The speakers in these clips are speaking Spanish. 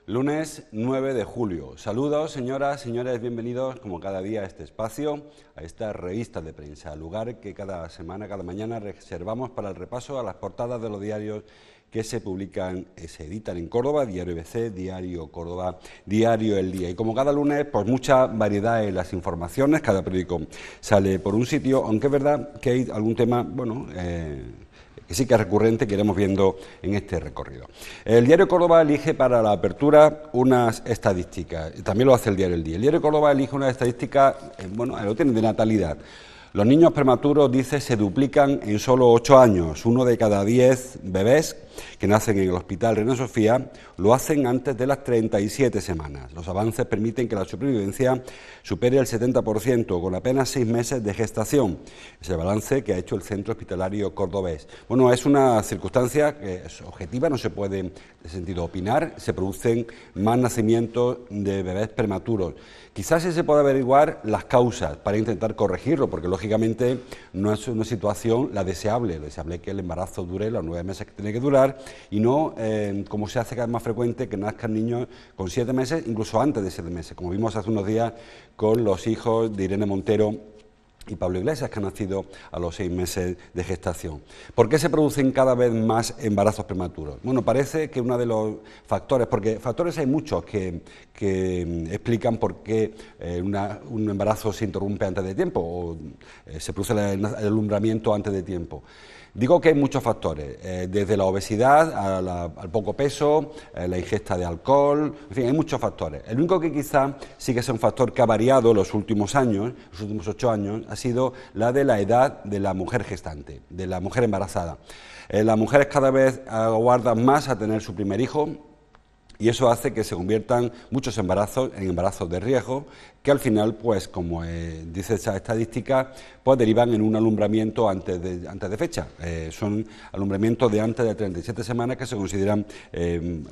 Lunes 9 de julio. Saludos, señoras, señores, bienvenidos como cada día a este espacio, a esta revista de prensa, lugar que cada semana, cada mañana reservamos para el repaso a las portadas de los diarios que se publican, se editan en Córdoba, Diario ABC, Diario Córdoba, Diario El Día. Y como cada lunes, pues mucha variedad en las informaciones, cada periódico sale por un sitio, aunque es verdad que hay algún tema, que sí que es recurrente, que iremos viendo en este recorrido. El Diario Córdoba elige para la apertura unas estadísticas, también lo hace el Diario El Día. El Diario Córdoba elige unas estadísticas, lo tienen de natalidad. Los niños prematuros, dice, se duplican en solo 8 años. 1 de cada 10 bebés que nacen en el Hospital Reina Sofía lo hacen antes de las 37 semanas. Los avances permiten que la supervivencia supere el 70%, con apenas 6 meses de gestación. Es el balance que ha hecho el Centro Hospitalario Cordobés. Bueno, es una circunstancia que es objetiva, no se puede en ese sentido opinar. Se producen más nacimientos de bebés prematuros. Quizás sí se pueda averiguar las causas para intentar corregirlo, porque lógicamente no es una situación la deseable. Lo deseable es que el embarazo dure los 9 meses que tiene que durar y no, como se hace cada vez más frecuente, que nazcan niños con 7 meses, incluso antes de 7 meses, como vimos hace unos días con los hijos de Irene Montero y Pablo Iglesias, que han nacido a los 6 meses de gestación. ¿Por qué se producen cada vez más embarazos prematuros? Bueno, parece que uno de los factores, porque factores hay muchos que explican por qué un embarazo se interrumpe antes de tiempo o se produce el alumbramiento antes de tiempo. Digo que hay muchos factores, desde la obesidad al poco peso, la ingesta de alcohol, en fin, hay muchos factores. El único que quizá sí que es un factor que ha variado los últimos años, los últimos 8 años, ha sido la de la edad de la mujer gestante, de la mujer embarazada. Las mujeres cada vez aguardan más a tener su primer hijo, y eso hace que se conviertan muchos embarazos en embarazos de riesgo, que al final, pues como dice esa estadística, pues derivan en un alumbramiento antes de fecha. Son alumbramientos de antes de 37 semanas que se consideran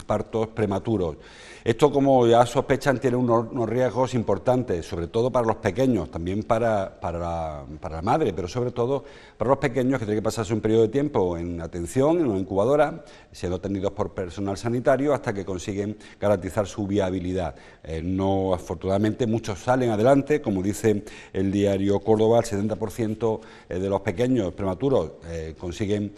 partos prematuros. Esto, como ya sospechan, tiene unos riesgos importantes, sobre todo para los pequeños, también para la madre, pero sobre todo para los pequeños, que tienen que pasarse un periodo de tiempo en atención, en una incubadora, siendo atendidos por personal sanitario hasta que consiguen garantizar su viabilidad. No, afortunadamente, muchos salen adelante, como dice el Diario Córdoba, el 70% de los pequeños prematuros consiguen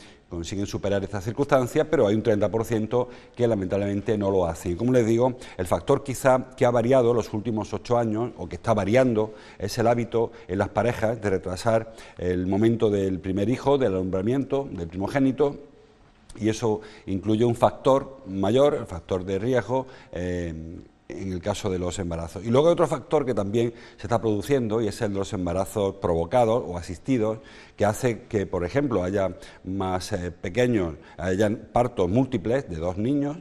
superar esta circunstancia, pero hay un 30% que lamentablemente no lo hacen. Y como les digo, el factor quizá que ha variado los últimos 8 años, o que está variando, es el hábito en las parejas de retrasar el momento del primer hijo, del alumbramiento, del primogénito, y eso incluye un factor mayor, el factor de riesgo, en el caso de los embarazos. Y luego hay otro factor que también se está produciendo, y es el de los embarazos provocados o asistidos, que hace que, por ejemplo, haya más pequeños, hayan partos múltiples de 2 niños,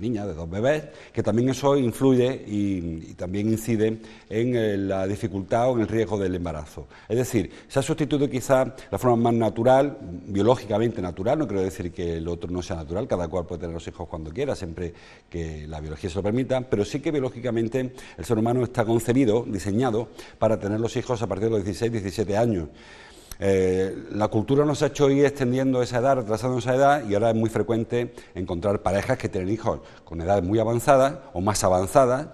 niñas, de 2 bebés, que también eso influye y también incide en la dificultad o en el riesgo del embarazo. Es decir, se ha sustituido quizá la forma más natural, biológicamente natural, no quiero decir que el otro no sea natural, cada cual puede tener los hijos cuando quiera, siempre que la biología se lo permita, pero sí que biológicamente el ser humano está concebido, diseñado, para tener los hijos a partir de los 16, 17 años. La cultura nos ha hecho ir extendiendo esa edad, retrasando esa edad, y ahora es muy frecuente encontrar parejas que tienen hijos con edades muy avanzadas o más avanzadas,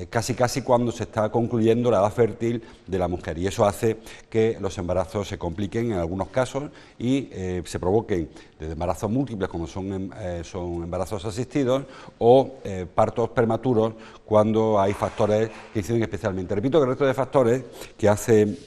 casi cuando se está concluyendo la edad fértil de la mujer, y eso hace que los embarazos se compliquen en algunos casos y se provoquen desde embarazos múltiples cuando son embarazos asistidos o partos prematuros cuando hay factores que inciden especialmente. Repito que el resto de factores que hace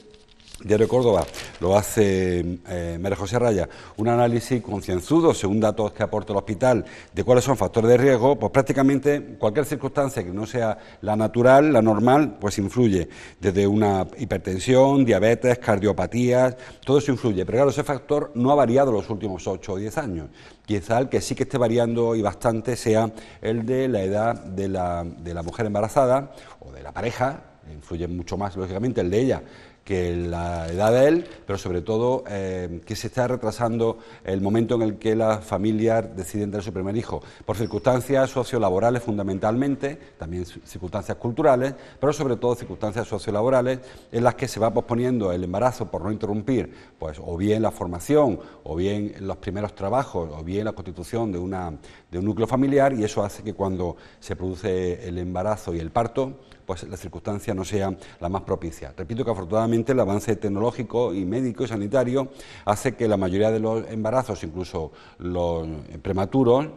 Diario Córdoba lo hace María José Raya, un análisis concienzudo según datos que aporta el hospital de cuáles son factores de riesgo, pues prácticamente cualquier circunstancia que no sea la natural, la normal, pues influye, desde una hipertensión, diabetes, cardiopatías, todo eso influye, pero claro, ese factor no ha variado los últimos 8 o 10 años. Quizá el que sí que esté variando y bastante sea el de la edad de la mujer embarazada o de la pareja, influye mucho más, lógicamente, el de ella que la edad de él, pero sobre todo que se está retrasando el momento en el que las familias deciden tener su primer hijo, por circunstancias sociolaborales fundamentalmente, también circunstancias culturales, pero sobre todo circunstancias sociolaborales en las que se va posponiendo el embarazo por no interrumpir, pues o bien la formación, o bien los primeros trabajos, o bien la constitución de un núcleo familiar, y eso hace que cuando se produce el embarazo y el parto, pues la circunstancia no sea la más propicia. Repito que afortunadamente el avance tecnológico y médico y sanitario hace que la mayoría de los embarazos, incluso los prematuros,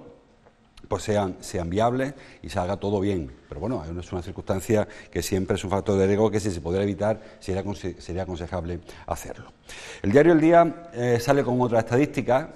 pues sean viables y salga todo bien. Pero bueno, es una circunstancia que siempre es un factor de riesgo que si se pudiera evitar sería aconsejable hacerlo. El diario El Día sale con otra estadística.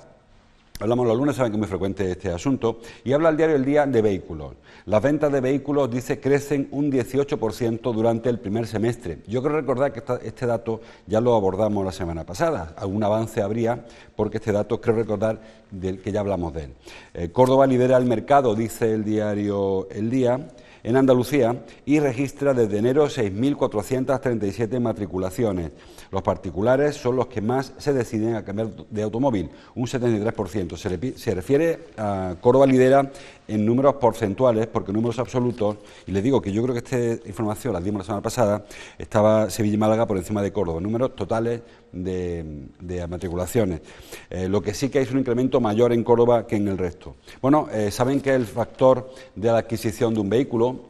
Hablamos los lunes, saben que es muy frecuente este asunto, y habla el diario El Día de vehículos. Las ventas de vehículos, dice, crecen un 18% durante el primer semestre. Yo creo recordar que este dato ya lo abordamos la semana pasada. Algún avance habría, porque este dato creo recordar que ya hablamos de él. Córdoba lidera el mercado, dice el diario El Día, en Andalucía, y registra desde enero 6.437 matriculaciones. Los particulares son los que más se deciden a cambiar de automóvil, un 73%. Se refiere a Córdoba lidera en números porcentuales, porque en números absolutos, y les digo que yo creo que esta información la dimos la semana pasada, estaba Sevilla y Málaga por encima de Córdoba, números totales de matriculaciones. Lo que sí que es un incremento mayor en Córdoba que en el resto. Bueno, saben que el factor de la adquisición de un vehículo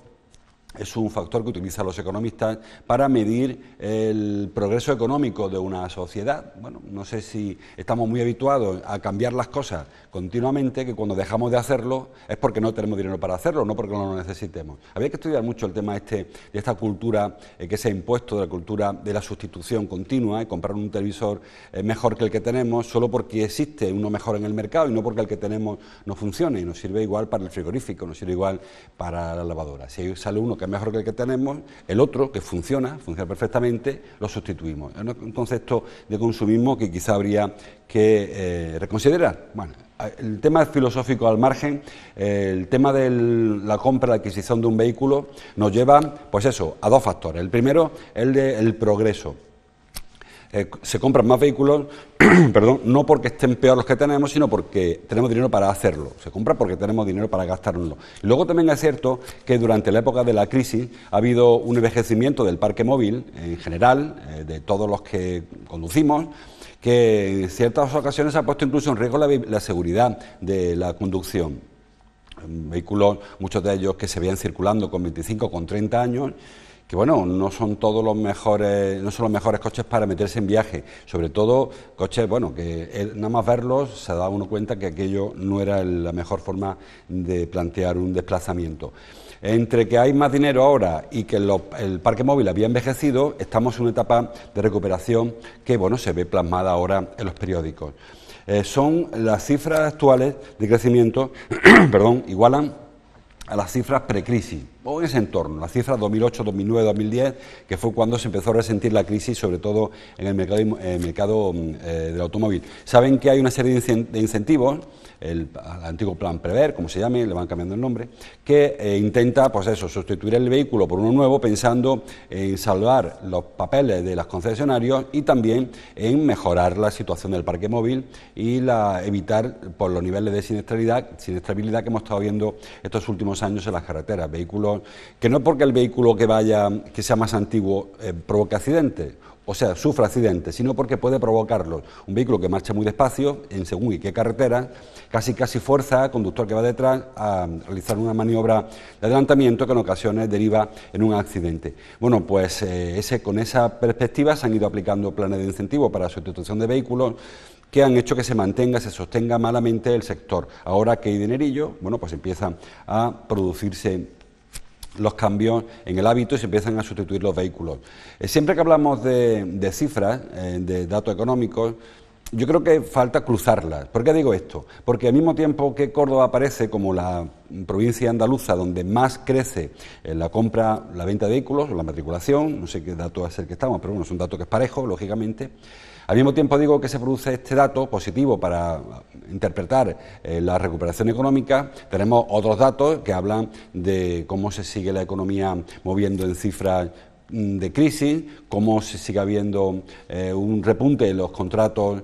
es un factor que utilizan los economistas para medir el progreso económico de una sociedad. Bueno, no sé si estamos muy habituados a cambiar las cosas continuamente, que cuando dejamos de hacerlo es porque no tenemos dinero para hacerlo, no porque no lo necesitemos. Había que estudiar mucho el tema de esta cultura que se ha impuesto, de la cultura de la sustitución continua, y comprar un televisor mejor que el que tenemos solo porque existe uno mejor en el mercado y no porque el que tenemos no funcione, y nos sirve igual para el frigorífico, nos sirve igual para la lavadora. Si sale uno que es mejor que el que tenemos, el otro, que funciona perfectamente, lo sustituimos. Es un concepto de consumismo que quizá habría que reconsiderar. Bueno, el tema filosófico al margen, el tema de la compra, la adquisición de un vehículo, nos lleva, pues eso, a dos factores. El primero, el del progreso. Se compran más vehículos, perdón, no porque estén peor los que tenemos, sino porque tenemos dinero para hacerlo. Se compra porque tenemos dinero para gastárnoslo. Y luego también es cierto que durante la época de la crisis ha habido un envejecimiento del parque móvil en general, de todos los que conducimos, que en ciertas ocasiones ha puesto incluso en riesgo la seguridad de la conducción. Vehículos, muchos de ellos que se veían circulando con 25, con 30 años, que bueno, no son los mejores coches para meterse en viaje, sobre todo coches, bueno, que nada más verlos se da uno cuenta que aquello no era la mejor forma de plantear un desplazamiento. Entre que hay más dinero ahora y que el parque móvil había envejecido, estamos en una etapa de recuperación que, bueno, se ve plasmada ahora en los periódicos. Son las cifras actuales de crecimiento, perdón, igualan a las cifras precrisis, o en ese entorno, las cifras 2008, 2009, 2010, que fue cuando se empezó a resentir la crisis, sobre todo en el mercado del automóvil. Saben que hay una serie de incentivos, el antiguo plan Prever, como se llame, le van cambiando el nombre, que intenta, pues eso, sustituir el vehículo por uno nuevo, pensando en salvar los papeles de los concesionarios y también en mejorar la situación del parque móvil y evitar por los niveles de siniestrabilidad que hemos estado viendo estos últimos años en las carreteras. Vehículos que no porque el vehículo que sea más antiguo provoque accidentes, o sea, sufra accidentes, sino porque puede provocarlos. Un vehículo que marcha muy despacio, en según y qué carretera, casi fuerza al conductor que va detrás a realizar una maniobra de adelantamiento que en ocasiones deriva en un accidente. Bueno, pues con esa perspectiva se han ido aplicando planes de incentivo para la sustitución de vehículos que han hecho que se sostenga malamente el sector. Ahora que hay dinerillo, bueno, pues empiezan a producirse los cambios en el hábito y se empiezan a sustituir los vehículos. Siempre que hablamos de cifras, de datos económicos, yo creo que falta cruzarlas. ¿Por qué digo esto? Porque al mismo tiempo que Córdoba aparece como la provincia andaluza donde más crece la venta de vehículos, la matriculación, no sé qué dato es el que estamos, pero bueno, es un dato que es parejo, lógicamente. Al mismo tiempo digo que se produce este dato positivo para interpretar la recuperación económica. Tenemos otros datos que hablan de cómo se sigue la economía moviendo en cifras de crisis, cómo se sigue habiendo un repunte de los contratos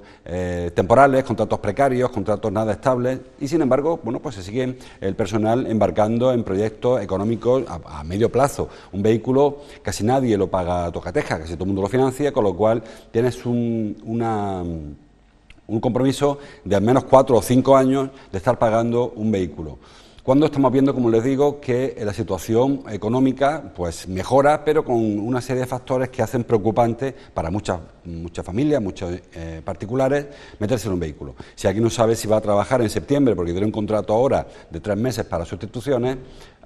temporales, contratos precarios, contratos nada estables, y sin embargo, bueno, pues se sigue el personal embarcando en proyectos económicos a medio plazo. Un vehículo casi nadie lo paga a tocateja, casi todo el mundo lo financia, con lo cual tienes un compromiso de al menos 4 o 5 años de estar pagando un vehículo. Cuando estamos viendo, como les digo, que la situación económica pues mejora, pero con una serie de factores que hacen preocupante para muchas familias, muchos particulares, meterse en un vehículo. Si alguien no sabe si va a trabajar en septiembre porque tiene un contrato ahora de 3 meses para sustituciones,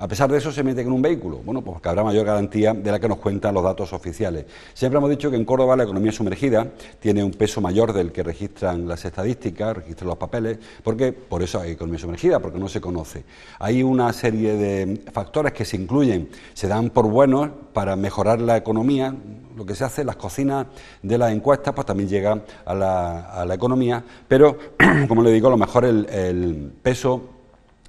a pesar de eso se mete en un vehículo. Bueno, pues que habrá mayor garantía de la que nos cuentan los datos oficiales. Siempre hemos dicho que en Córdoba la economía sumergida tiene un peso mayor del que registran las estadísticas, registran los papeles, porque por eso hay economía sumergida, porque no se conoce. Hay una serie de factores que se incluyen, se dan por buenos para mejorar la economía. Lo que se hace, las cocinas de las encuestas, pues también llegan a la economía, pero, como le digo, a lo mejor el peso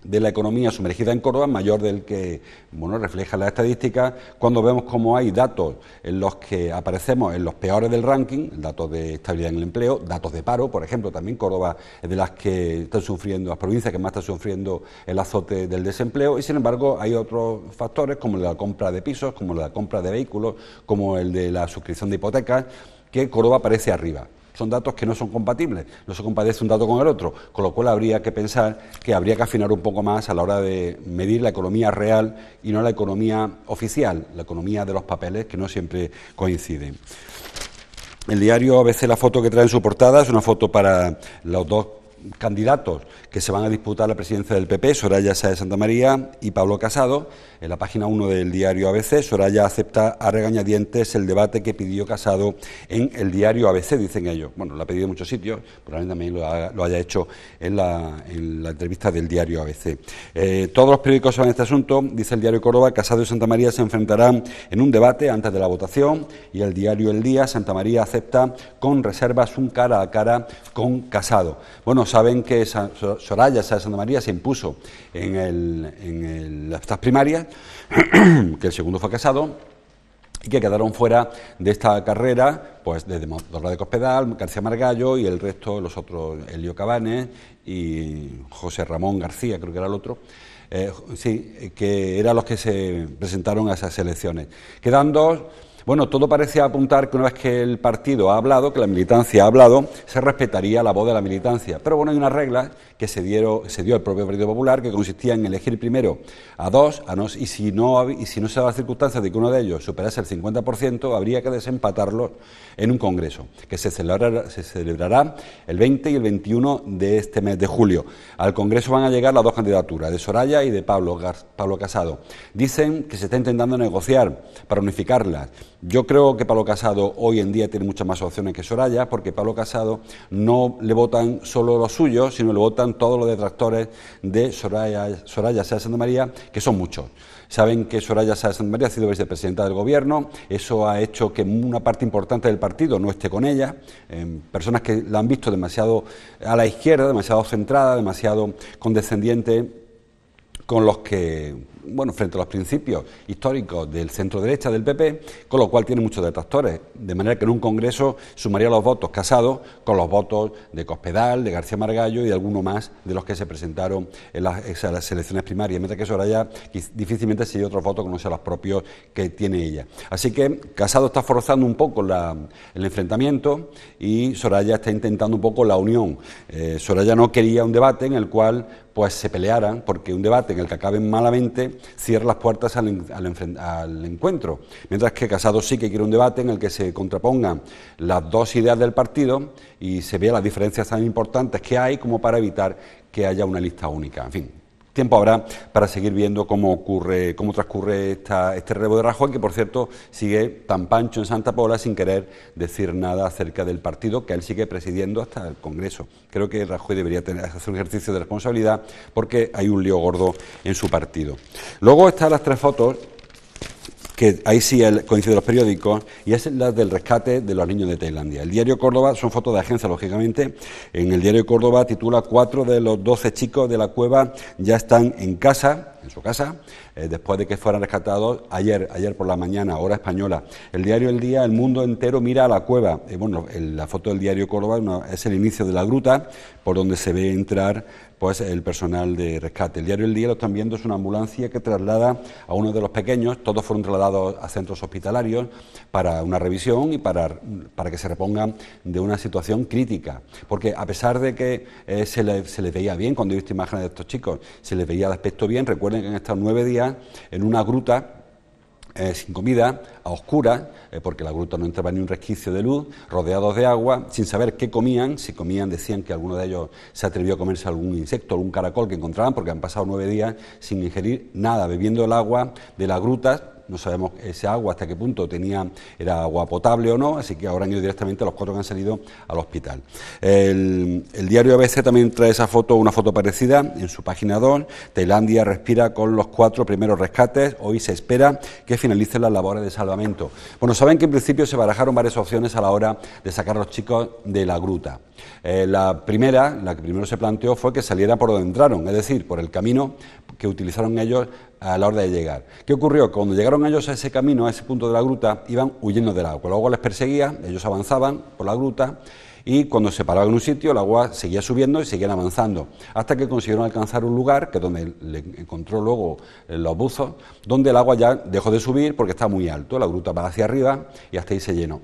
de la economía sumergida en Córdoba mayor del que refleja la estadística cuando vemos cómo hay datos en los que aparecemos en los peores del ranking, datos de estabilidad en el empleo, datos de paro, por ejemplo, también Córdoba es de las que están sufriendo, las provincias que más están sufriendo el azote del desempleo, y sin embargo hay otros factores como la compra de pisos, como la compra de vehículos, como el de la suscripción de hipotecas, que Córdoba aparece arriba. Son datos que no son compatibles, no se compadece un dato con el otro, con lo cual habría que pensar que habría que afinar un poco más a la hora de medir la economía real y no la economía oficial, la economía de los papeles, que no siempre coinciden. El diario ABC, la foto que trae en su portada es una foto para los dos candidatos que se van a disputar la presidencia del PP, Soraya Sáez de Santamaría y Pablo Casado. En la página 1 del diario ABC, Soraya acepta a regañadientes el debate que pidió Casado en el diario ABC, dicen ellos. Bueno, lo ha pedido en muchos sitios, probablemente también lo haya hecho en la entrevista del diario ABC. Todos los periódicos saben este asunto, dice el diario Córdoba. Casado y Santamaría se enfrentarán en un debate antes de la votación, y el diario El Día, Santamaría acepta con reservas un cara a cara con Casado. Bueno, saben que Soraya Sáez de Santamaría se impuso en estas primarias, que el segundo fue Casado, y que quedaron fuera de esta carrera, pues desde Dorla de Cospedal, García Margallo y el resto, los otros, Elio Cabanes y José Ramón García, creo que era el otro. Que eran los que se presentaron a esas elecciones. Quedan dos. Bueno, todo parecía apuntar que una vez que el partido ha hablado, que la militancia ha hablado, se respetaría la voz de la militancia. Pero bueno, hay unas reglas que se dio el propio Partido Popular, que consistía en elegir primero a dos, y si no se da la circunstancia de que uno de ellos superase el 50%, habría que desempatarlos en un congreso, que se celebrará el 20 y el 21 de este mes de julio. Al congreso van a llegar las dos candidaturas, de Soraya y de Pablo Casado. Dicen que se está intentando negociar para unificarlas. Yo creo que Pablo Casado hoy en día tiene muchas más opciones que Soraya, porque Pablo Casado no le votan solo los suyos, sino le votan todos los detractores de Soraya Sáez de Santamaría, que son muchos. Saben que Soraya Sáez de Santamaría ha sido vicepresidenta del Gobierno, eso ha hecho que una parte importante del partido no esté con ella, personas que la han visto demasiado a la izquierda, demasiado centrada, demasiado condescendiente con los que, bueno, frente a los principios históricos del centro derecha del PP, con lo cual tiene muchos detractores, de manera que en un congreso sumaría los votos Casado con los votos de Cospedal, de García Margallo y de alguno más de los que se presentaron en las elecciones primarias, mientras que Soraya difícilmente sigue otros votos que no sean los propios que tiene ella. Así que Casado está forzando un poco el enfrentamiento y Soraya está intentando un poco la unión. Soraya no quería un debate en el cual pues se pelearan, porque un debate en el que acaben malamente cierra las puertas al encuentro, mientras que Casado sí que quiere un debate en el que se contrapongan las dos ideas del partido y se vean las diferencias tan importantes que hay como para evitar que haya una lista única. En fin, tiempo habrá para seguir viendo cómo transcurre este relevo de Rajoy, que por cierto sigue tan pancho en Santa Pola sin querer decir nada acerca del partido que él sigue presidiendo hasta el Congreso. Creo que Rajoy debería hacer un ejercicio de responsabilidad porque hay un lío gordo en su partido. Luego están las tres fotos que ahí sí coinciden los periódicos, y es la del rescate de los niños de Tailandia. El diario Córdoba, son fotos de agencia, lógicamente, en el diario Córdoba titula: 4 de los 12 chicos de la cueva ya están en casa, en su casa, después de que fueran rescatados ayer por la mañana, hora española. El diario El Día, el mundo entero mira a la cueva. Bueno, la foto del diario Córdoba es el inicio de la gruta, por donde se ve entrar pues el personal de rescate. El diario El Día, lo están viendo, es una ambulancia que traslada a uno de los pequeños. Todos fueron trasladados a centros hospitalarios para una revisión y para que se repongan de una situación crítica, porque a pesar de que se les veía bien, cuando he visto imágenes de estos chicos, se les veía de aspecto bien. Recuerden que han estado 9 días en una gruta, sin comida, a oscuras, porque la gruta no entraba ni un resquicio de luz, rodeados de agua, sin saber qué comían. Si comían, decían que alguno de ellos se atrevió a comerse algún insecto, algún caracol que encontraban, porque han pasado 9 días sin ingerir nada, bebiendo el agua de las grutas. No sabemos ese agua hasta qué punto era agua potable o no, así que ahora han ido directamente los 4 que han salido al hospital. El diario ABC también trae esa foto, una foto parecida, en su página 2. Tailandia respira con los 4 primeros rescates. Hoy se espera que finalicen las labores de salvamento. Bueno, saben que en principio se barajaron varias opciones a la hora de sacar a los chicos de la gruta. La que primero se planteó fue que saliera por donde entraron, es decir, por el camino que utilizaron ellos a la hora de llegar. ¿Qué ocurrió? Cuando llegaron ellos a ese camino, a ese punto de la gruta, iban huyendo del agua. El agua les perseguía, ellos avanzaban por la gruta, y cuando se paraban en un sitio, el agua seguía subiendo y seguían avanzando, hasta que consiguieron alcanzar un lugar, que es donde le encontró luego los buzos, donde el agua ya dejó de subir porque está muy alto. La gruta va hacia arriba y hasta ahí se llenó.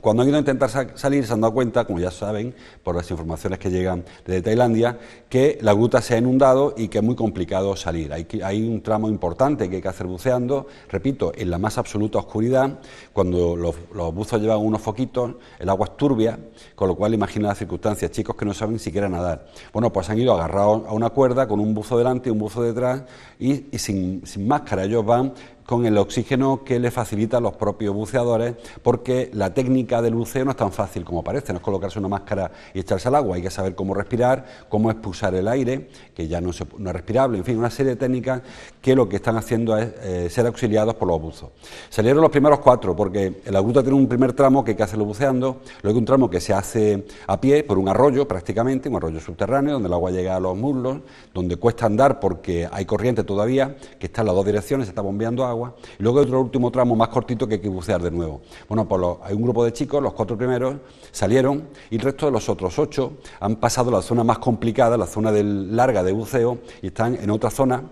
Cuando han ido a intentar salir, se han dado cuenta, como ya saben, por las informaciones que llegan desde Tailandia, que la gruta se ha inundado y que es muy complicado salir. Hay un tramo importante que hay que hacer buceando, repito, en la más absoluta oscuridad. Cuando los buzos llevan unos foquitos, el agua es turbia, con lo cual imagina las circunstancias, chicos que no saben siquiera nadar. Bueno, pues han ido agarrados a una cuerda, con un buzo delante y un buzo detrás, y sin máscara. Ellos van con el oxígeno que les facilitan los propios buceadores, porque la técnica del buceo no es tan fácil como parece. No es colocarse una máscara y echarse al agua, hay que saber cómo respirar, cómo expulsar el aire, que ya no es respirable, en fin, una serie de técnicas que lo que están haciendo es ser auxiliados por los buzos. Salieron los primeros 4, porque la gruta tiene un primer tramo que hay que hacerlo buceando, luego un tramo que se hace a pie por un arroyo, prácticamente, un arroyo subterráneo, donde el agua llega a los muslos, donde cuesta andar porque hay corriente todavía, que está en las 2 direcciones, se está bombeando agua. Y luego hay otro último tramo más cortito que hay que bucear de nuevo. Bueno, pues hay un grupo de chicos, los 4 primeros salieron, y el resto de los otros 8 han pasado la zona más complicada, la zona larga de buceo, y están en otra zona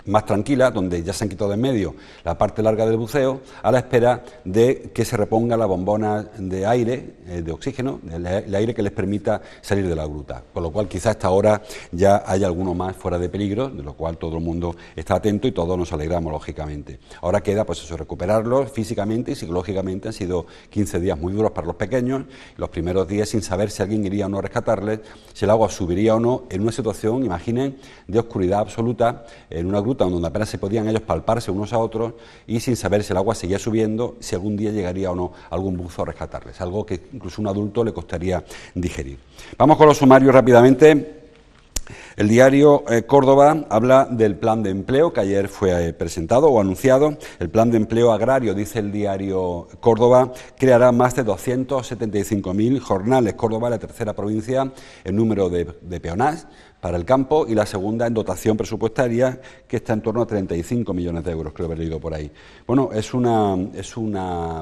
más tranquila, donde ya se han quitado de en medio la parte larga del buceo, a la espera de que se reponga la bombona de aire, de oxígeno, el aire que les permita salir de la gruta. Con lo cual quizá a esta hora ya haya alguno más fuera de peligro, de lo cual todo el mundo está atento y todos nos alegramos, lógicamente. Ahora queda pues eso, recuperarlos físicamente y psicológicamente. Han sido 15 días muy duros para los pequeños, los primeros días sin saber si alguien iría o no a rescatarles, si el agua subiría o no, en una situación, imaginen, de oscuridad absoluta, en una gruta donde apenas se podían ellos palparse unos a otros, y sin saber si el agua seguía subiendo, si algún día llegaría o no algún buzo a rescatarles, algo que incluso a un adulto le costaría digerir. Vamos con los sumarios rápidamente. El diario Córdoba habla del plan de empleo que ayer fue presentado o anunciado. El plan de empleo agrario, dice el diario Córdoba, creará más de 275.000 jornales. Córdoba es la tercera provincia en número de peonás para el campo y la segunda en dotación presupuestaria, que está en torno a 35 millones de euros, creo haber leído por ahí. Bueno, es una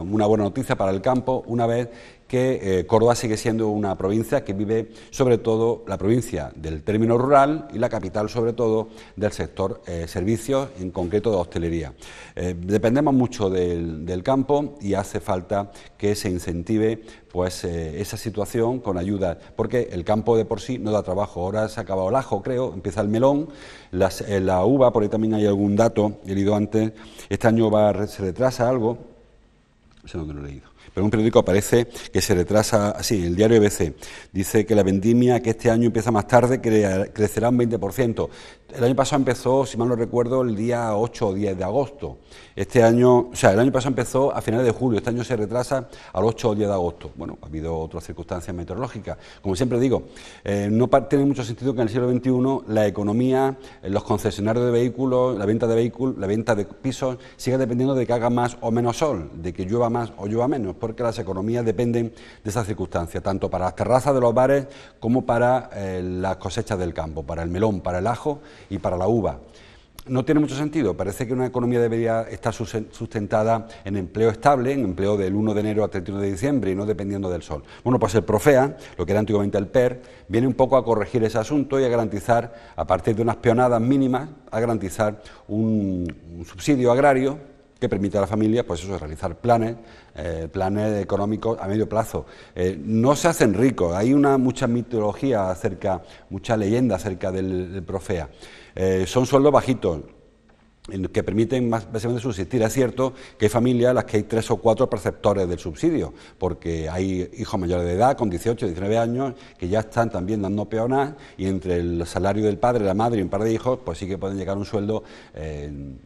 buena noticia para el campo, una vez que Córdoba sigue siendo una provincia que vive sobre todo la provincia del término rural y la capital sobre todo del sector servicios, en concreto de hostelería. Dependemos mucho del campo y hace falta que se incentive pues esa situación con ayuda, porque el campo de por sí no da trabajo. Ahora se ha acabado el ajo, creo, empieza el melón, la uva, por ahí también hay algún dato, he leído antes, este año se retrasa algo, no sé dónde lo he leído. Pero en un periódico aparece que se retrasa, así, el diario ABC, dice que la vendimia, que este año empieza más tarde, crecerá un 20%. El año pasado empezó, si mal no recuerdo, el día 8 o 10 de agosto. Este año, o sea, el año pasado empezó a finales de julio, este año se retrasa al 8 o 10 de agosto. Bueno, ha habido otras circunstancias meteorológicas. Como siempre digo, no tiene mucho sentido que en el siglo XXI la economía, los concesionarios de vehículos, la venta de pisos, siga dependiendo de que haga más o menos sol, de que llueva más o llueva menos, porque las economías dependen de esas circunstancias, tanto para las terrazas de los bares como para las cosechas del campo, para el melón, para el ajo y para la uva. No tiene mucho sentido, parece que una economía debería estar sustentada en empleo estable, en empleo del 1 de enero al 31 de diciembre y no dependiendo del sol. Bueno, pues el Profea, lo que era antiguamente el PER, viene un poco a corregir ese asunto y a garantizar, a partir de unas peonadas mínimas, a garantizar un subsidio agrario que permite a la familia, pues eso, realizar planes económicos a medio plazo. No se hacen ricos, hay mucha mitología mucha leyenda acerca del Profea. Son sueldos bajitos, que permiten básicamente subsistir. Es cierto que hay familias en las que hay 3 o 4 perceptores del subsidio, porque hay hijos mayores de edad, con 18, 19 años, que ya están también dando peonas, y entre el salario del padre, la madre y un par de hijos, pues sí que pueden llegar a un sueldo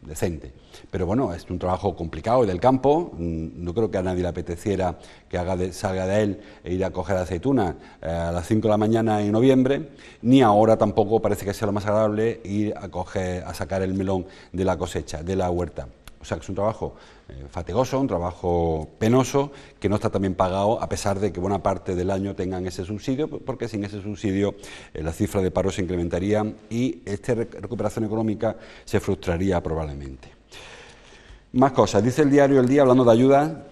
decente. Pero bueno, es un trabajo complicado, y del campo, no creo que a nadie le apeteciera que salga de él e ir a coger aceitunas a las 5 de la mañana en noviembre, ni ahora tampoco parece que sea lo más agradable ir a sacar el melón de la cosecha, de la huerta. O sea que es un trabajo fatigoso, un trabajo penoso, que no está tan bien pagado, a pesar de que buena parte del año tengan ese subsidio, porque sin ese subsidio la cifra de paro se incrementaría y esta recuperación económica se frustraría probablemente. Más cosas. Dice el diario El Día, hablando de ayuda,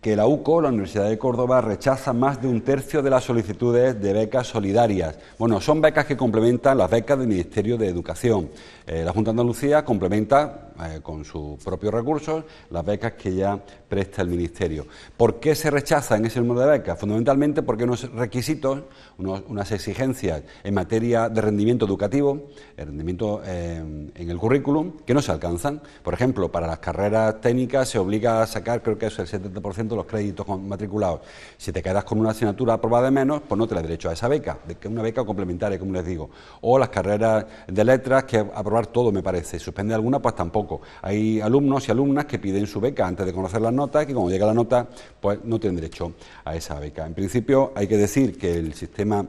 que la UCO, la Universidad de Córdoba, rechaza más de 1/3 de las solicitudes de becas solidarias. Bueno, son becas que complementan las becas del Ministerio de Educación. La Junta de Andalucía complementa con sus propios recursos las becas que ya presta el Ministerio. ¿Por qué se rechazan ese número de becas? Fundamentalmente porque hay unos requisitos, unas exigencias en materia de rendimiento educativo, el rendimiento en el currículum, que no se alcanzan. Por ejemplo, para las carreras técnicas se obliga a sacar, creo que es el 70% de los créditos matriculados. Si te quedas con una asignatura aprobada de menos, pues no te da derecho a esa beca, que es una beca complementaria, como les digo. O las carreras de letras, que aprobar todo, me parece. Suspender alguna, pues tampoco. Hay alumnos y alumnas que piden su beca antes de conocer las notas, que cuando llega la nota, pues no tienen derecho a esa beca. En principio, hay que decir que el sistema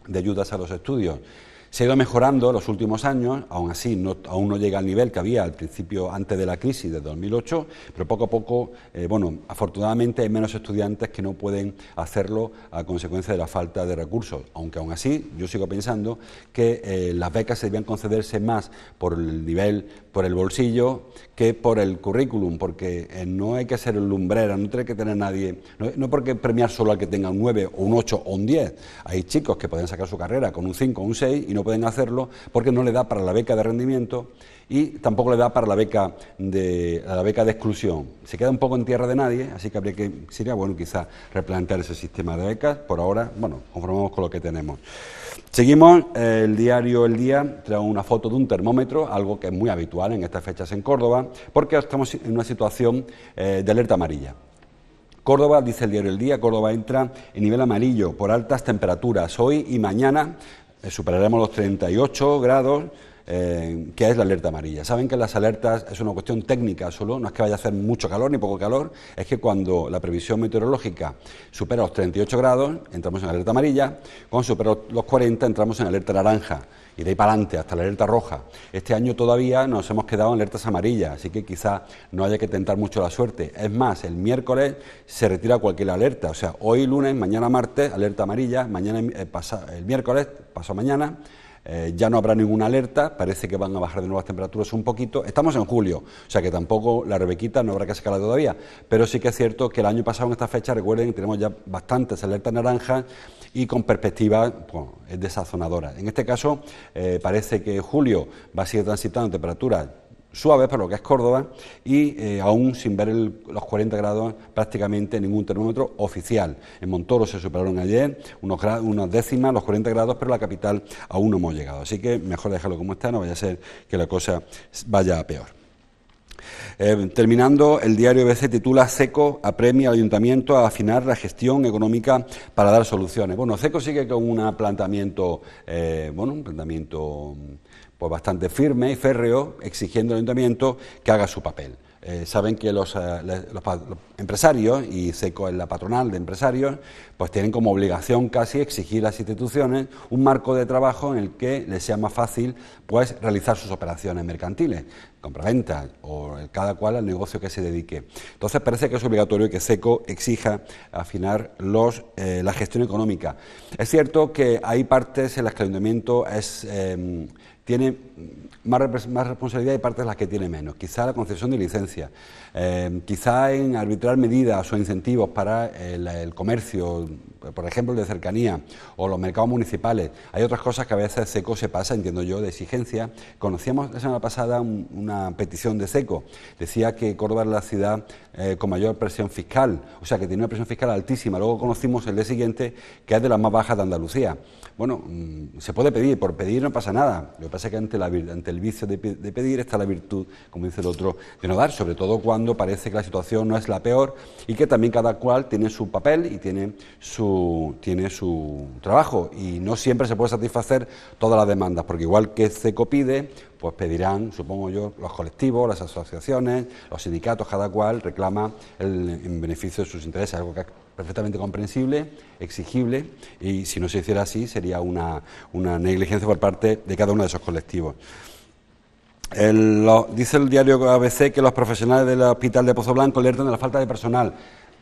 de ayudas a los estudios se ha ido mejorando en los últimos años, aún así aún no llega al nivel que había al principio, antes de la crisis de 2008, pero poco a poco, afortunadamente hay menos estudiantes que no pueden hacerlo a consecuencia de la falta de recursos, aunque aún así yo sigo pensando que las becas se debían concederse más por el nivel, por el bolsillo, que por el currículum, porque no hay que ser el lumbrera, no tiene que tener nadie, no porque premiar solo al que tenga un 9 o un 8 o un 10, hay chicos que pueden sacar su carrera con un 5 o un 6 y no pueden hacerlo porque no le da para la beca de rendimiento y tampoco le da para la beca de exclusión. Se queda un poco en tierra de nadie, así que sería bueno quizás replantear ese sistema de becas. Por ahora, bueno, conformamos con lo que tenemos. Seguimos, el diario El Día trae una foto de un termómetro, algo que es muy habitual en estas fechas en Córdoba, porque estamos en una situación de alerta amarilla. Córdoba, dice el diario El Día, Córdoba entra en nivel amarillo por altas temperaturas. Hoy y mañana superaremos los 38 grados, que es la alerta amarilla. Saben que las alertas es una cuestión técnica solo, no es que vaya a hacer mucho calor ni poco calor, es que cuando la previsión meteorológica supera los 38 grados, entramos en alerta amarilla, cuando supera los 40 entramos en alerta naranja, y de ahí para adelante hasta la alerta roja. Este año todavía nos hemos quedado en alertas amarillas, así que quizá no haya que tentar mucho la suerte. Es más, el miércoles se retira cualquier alerta, o sea, hoy lunes, mañana martes, alerta amarilla, mañana el miércoles, pasado mañana, ya no habrá ninguna alerta, parece que van a bajar de nuevo las temperaturas un poquito. Estamos en julio, o sea que tampoco la rebequita no habrá que sacarla todavía, pero sí que es cierto que el año pasado en esta fecha, recuerden, tenemos ya bastantes alertas naranjas y con perspectiva desazonadora. En este caso, parece que julio va a seguir transitando temperaturas suaves para lo que es Córdoba y aún sin ver los 40 grados prácticamente ningún termómetro oficial. En Montoro se superaron ayer unas décimas los 40 grados, pero en la capital aún no hemos llegado. Así que mejor dejarlo como está, no vaya a ser que la cosa vaya a peor. Terminando, el diario ABC titula "Ceco apremia al Ayuntamiento a afinar la gestión económica para dar soluciones". Bueno, Ceco sigue con un planteamiento, pues bastante firme y férreo, exigiendo al Ayuntamiento que haga su papel. Saben que los empresarios, y Ceco es la patronal de empresarios, pues tienen como obligación casi exigir a las instituciones un marco de trabajo en el que les sea más fácil pues realizar sus operaciones mercantiles, compraventa o cada cual al negocio que se dedique. Entonces parece que es obligatorio que Ceco exija afinar la gestión económica. Es cierto que hay partes en las que el Ayuntamiento tiene más responsabilidad y partes en las que tiene menos. Quizá la concesión de licencias, quizá en arbitrar medidas o incentivos para el comercio, por ejemplo el de cercanía, o los mercados municipales. Hay otras cosas que a veces Ceco se pasa, entiendo yo, de exigencia. Conocíamos la semana pasada una petición de Ceco. Decía que Córdoba era la ciudad con mayor presión fiscal, o sea que tiene una presión fiscal altísima. Luego conocimos el día siguiente que es de las más bajas de Andalucía. Bueno, se puede pedir, por pedir no pasa nada. Lo que pasa es que ante el vicio de pedir está la virtud, como dice el otro, de no dar, sobre todo cuando parece que la situación no es la peor y que también cada cual tiene su papel y tiene su trabajo, y no siempre se puede satisfacer todas las demandas, porque igual que Ceco pide, pues pedirán, supongo yo, los colectivos, las asociaciones, los sindicatos, cada cual reclama en beneficio de sus intereses, algo que es perfectamente comprensible, exigible, y si no se hiciera así sería una negligencia por parte de cada uno de esos colectivos. Dice el diario ABC que los profesionales del Hospital de Pozoblanco alertan de la falta de personal,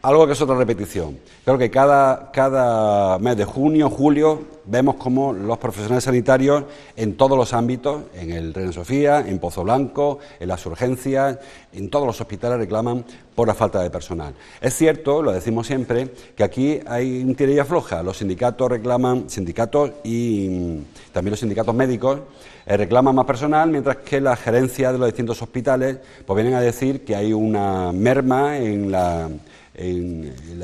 algo que es otra repetición. Creo que cada mes de junio, julio, vemos como los profesionales sanitarios en todos los ámbitos, en el Reina Sofía, en Pozoblanco, en las urgencias, en todos los hospitales reclaman por la falta de personal. Es cierto, lo decimos siempre, que aquí hay un tira y afloja. Los sindicatos reclaman, sindicatos y también los sindicatos médicos, reclaman más personal, mientras que la gerencia de los distintos hospitales pues vienen a decir que hay una merma en la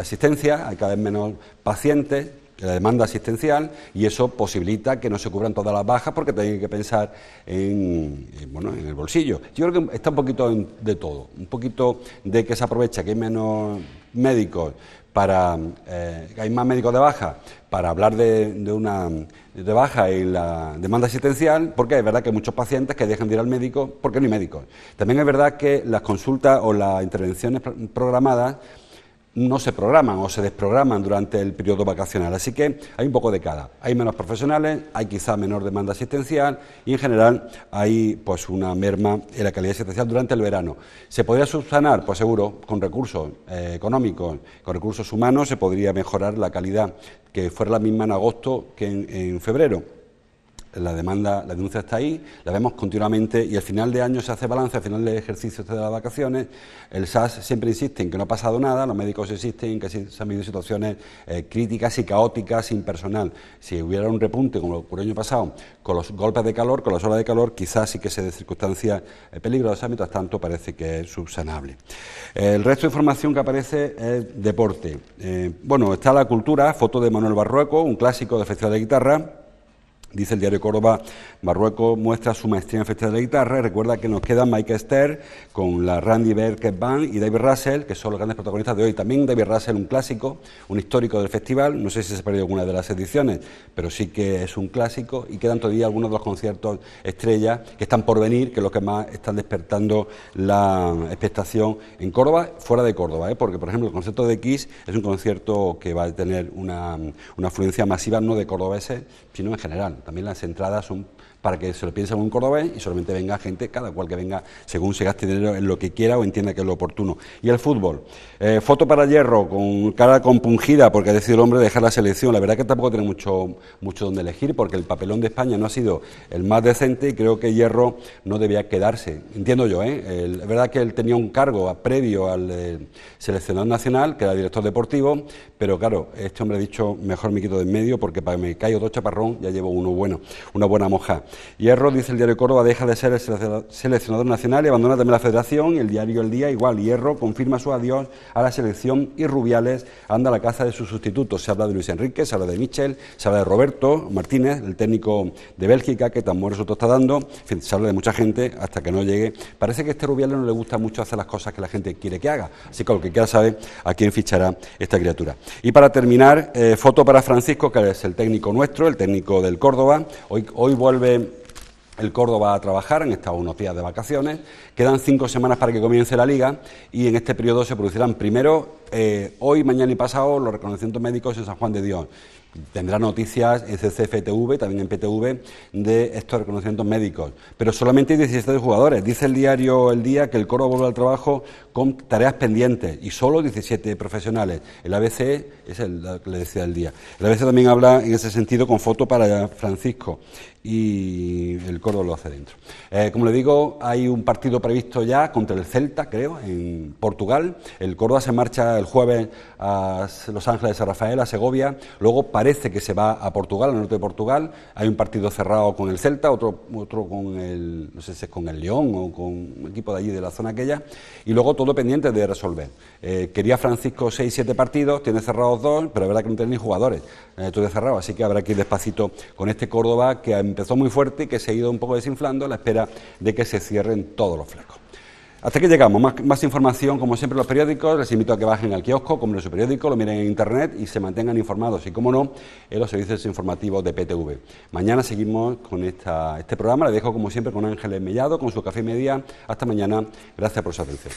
asistencia, hay cada vez menos pacientes, la demanda asistencial, y eso posibilita que no se cubran todas las bajas porque tienen que pensar en el bolsillo. Yo creo que está un poquito de todo, un poquito de que se aprovecha que hay menos médicos que hay más médicos de baja para hablar de baja en la demanda asistencial, porque es verdad que hay muchos pacientes que dejan de ir al médico porque no hay médicos. También es verdad que las consultas o las intervenciones programadas no se programan o se desprograman durante el periodo vacacional, así que hay un poco de cada. Hay menos profesionales, hay quizá menor demanda asistencial y en general hay pues una merma en la calidad asistencial durante el verano. ¿Se podría subsanar? Pues seguro, con recursos económicos, con recursos humanos se podría mejorar la calidad, que fuera la misma en agosto que en febrero. La denuncia está ahí, la vemos continuamente y al final de año se hace balance, al final del ejercicio de las vacaciones, el SAS siempre insiste en que no ha pasado nada, los médicos insisten en que se han vivido situaciones críticas y caóticas sin personal. Si hubiera un repunte, como ocurrió el año pasado, con los golpes de calor, con las olas de calor, quizás sí que se dé circunstancias peligrosas, mientras tanto parece que es subsanable. El resto de información que aparece es deporte. Está la cultura, foto de Manuel Barrueco, un clásico del Festival de Guitarra. Dice el diario Córdoba, Barrueco muestra su maestría en el Festival de Guitarra y recuerda que nos queda Mike Stern con la Randy Berkett Band y David Russell, que son los grandes protagonistas de hoy. También David Russell, un clásico, un histórico del festival, no sé si se ha perdido alguna de las ediciones, pero sí que es un clásico, y quedan todavía algunos de los conciertos estrellas que están por venir, que es lo que más están despertando la expectación en Córdoba, fuera de Córdoba, porque por ejemplo el concierto de Kiss es un concierto que va a tener una afluencia masiva, no de cordobeses, sino en general. También las entradas son para que se lo piense un cordobés y solamente venga gente, cada cual que venga según se gaste dinero en lo que quiera o entienda que es lo oportuno. Y el fútbol, foto para Hierro, con cara compungida porque ha decidido el hombre dejar la selección. La verdad que tampoco tiene mucho donde elegir, porque el papelón de España no ha sido el más decente y creo que Hierro no debía quedarse, entiendo yo, es verdad que él tenía un cargo previo al seleccionador nacional, que era director deportivo, pero claro, este hombre ha dicho, mejor me quito de en medio porque para que me caiga otro chaparrón ya llevo una buena moja. Hierro, dice el diario Córdoba, deja de ser el seleccionador nacional y abandona también la federación. El diario El Día, igual, Hierro confirma su adiós a la selección y Rubiales anda a la caza de sus sustitutos. Se habla de Luis Enrique, se habla de Michel, se habla de Roberto Martínez, el técnico de Bélgica, que tan buen resultado está dando. En fin, se habla de mucha gente hasta que no llegue. Parece que a este Rubiales no le gusta mucho hacer las cosas que la gente quiere que haga, así que lo que quiera saber a quién fichará esta criatura. Y para terminar, foto para Francisco, que es el técnico nuestro, el técnico del Córdoba. Hoy vuelve el Córdoba a trabajar, han estado unos días de vacaciones, quedan 5 semanas para que comience la Liga y en este periodo se producirán primero, hoy, mañana y pasado, los reconocimientos médicos en San Juan de Dios. Tendrá noticias en CCFTV, también en PTV, de estos reconocimientos médicos, pero solamente hay 17 jugadores. Dice el diario El Día que el Córdoba vuelve al trabajo con tareas pendientes y solo 17 profesionales. El ABC es lo que le decía El Día. El ABC también habla en ese sentido con foto para Francisco y el Córdoba lo hace dentro. Como le digo, hay un partido previsto ya contra el Celta, creo, en Portugal. El Córdoba se marcha el jueves a Los Ángeles de San Rafael, a Segovia, luego parece que se va a Portugal, al norte de Portugal. Hay un partido cerrado con el Celta, otro con el, no sé si es con el León o con un equipo de allí de la zona aquella, y luego todo pendiente de resolver. Quería Francisco 6-7 partidos, tiene cerrados 2, pero es verdad que no tiene ni jugadores, todo cerrado, así que habrá que ir despacito con este Córdoba que empezó muy fuerte y que se ha ido un poco desinflando a la espera de que se cierren todos los flecos. Hasta aquí llegamos. Más información, como siempre, en los periódicos. Les invito a que bajen al kiosco, compren su periódico, lo miren en internet y se mantengan informados. Y, como no, en los servicios informativos de PTV. Mañana seguimos con este programa. Les dejo, como siempre, con Ángeles Mellado, con su Café y Media. Hasta mañana. Gracias por su atención.